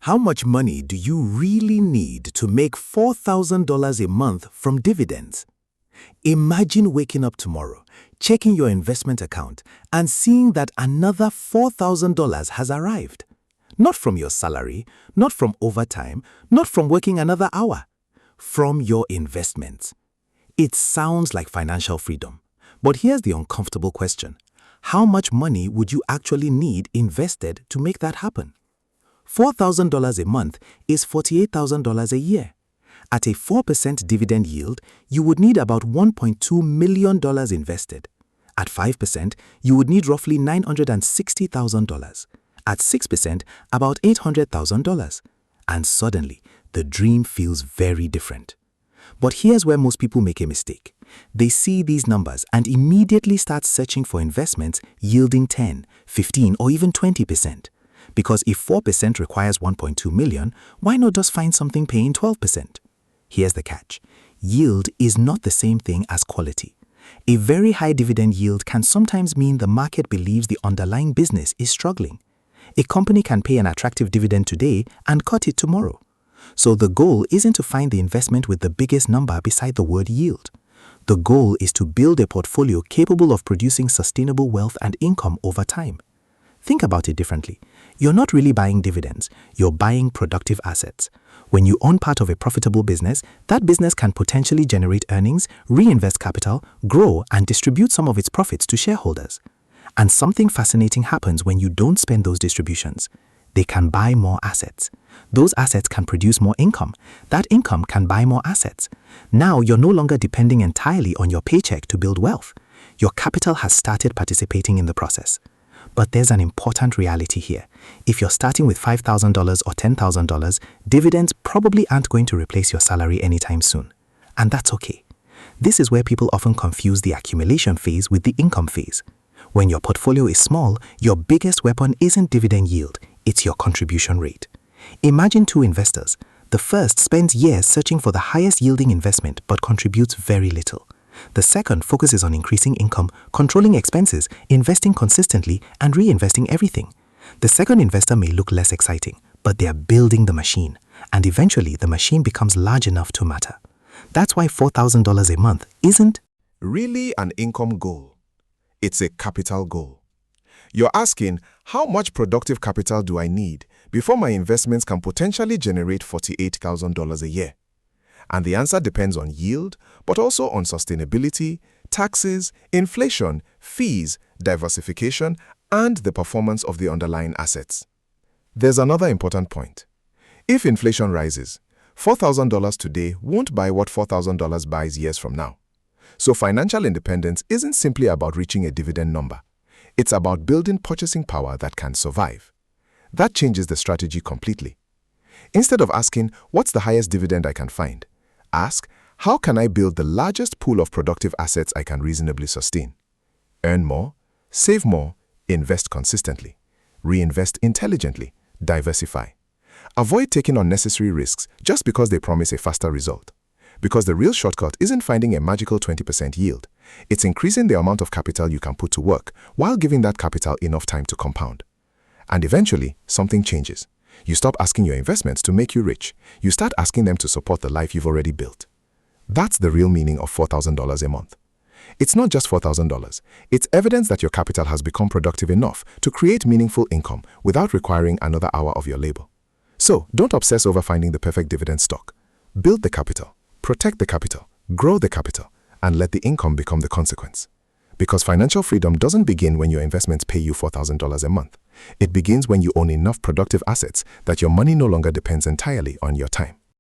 How much money do you really need to make $4,000 a month from dividends? Imagine waking up tomorrow, checking your investment account, and seeing that another $4,000 has arrived. Not from your salary, not from overtime, not from working another hour. From your investments. It sounds like financial freedom. But here's the uncomfortable question. How much money would you actually need invested to make that happen? $4,000 a month is $48,000 a year. At a 4% dividend yield, you would need about $1.2 million invested. At 5%, you would need roughly $960,000. At 6%, about $800,000. And suddenly, the dream feels very different. But here's where most people make a mistake. They see these numbers and immediately start searching for investments yielding 10, 15, or even 20%. Because if 4% requires $1.2 million, why not just find something paying 12%? Here's the catch. Yield is not the same thing as quality. A very high dividend yield can sometimes mean the market believes the underlying business is struggling. A company can pay an attractive dividend today and cut it tomorrow. So the goal isn't to find the investment with the biggest number beside the word yield. The goal is to build a portfolio capable of producing sustainable wealth and income over time. Think about it differently. You're not really buying dividends, you're buying productive assets. When you own part of a profitable business, that business can potentially generate earnings, reinvest capital, grow, and distribute some of its profits to shareholders. And something fascinating happens when you don't spend those distributions. They can buy more assets. Those assets can produce more income. That income can buy more assets. Now you're no longer depending entirely on your paycheck to build wealth. Your capital has started participating in the process. But there's an important reality here. If you're starting with $5,000 or $10,000, dividends probably aren't going to replace your salary anytime soon. And that's okay. This is where people often confuse the accumulation phase with the income phase. When your portfolio is small, your biggest weapon isn't dividend yield, it's your contribution rate. Imagine two investors. The first spends years searching for the highest yielding investment but contributes very little. The second focuses on increasing income, controlling expenses, investing consistently, and reinvesting everything. The second investor may look less exciting, but they are building the machine, and eventually the machine becomes large enough to matter. That's why $4,000 a month isn't really an income goal. It's a capital goal. You're asking, how much productive capital do I need before my investments can potentially generate $48,000 a year? And the answer depends on yield, but also on sustainability, taxes, inflation, fees, diversification, and the performance of the underlying assets. There's another important point. If inflation rises, $4,000 today won't buy what $4,000 buys years from now. So financial independence isn't simply about reaching a dividend number. It's about building purchasing power that can survive. That changes the strategy completely. Instead of asking, what's the highest dividend I can find? Ask, how can I build the largest pool of productive assets I can reasonably sustain? Earn more, save more, invest consistently, reinvest intelligently, diversify. Avoid taking unnecessary risks just because they promise a faster result. Because the real shortcut isn't finding a magical 20% yield. It's increasing the amount of capital you can put to work while giving that capital enough time to compound. And eventually, something changes. You stop asking your investments to make you rich. You start asking them to support the life you've already built. That's the real meaning of $4,000 a month. It's not just $4,000. It's evidence that your capital has become productive enough to create meaningful income without requiring another hour of your labor. So, don't obsess over finding the perfect dividend stock. Build the capital, protect the capital, grow the capital, and let the income become the consequence. Because financial freedom doesn't begin when your investments pay you $4,000 a month. It begins when you own enough productive assets that your money no longer depends entirely on your time.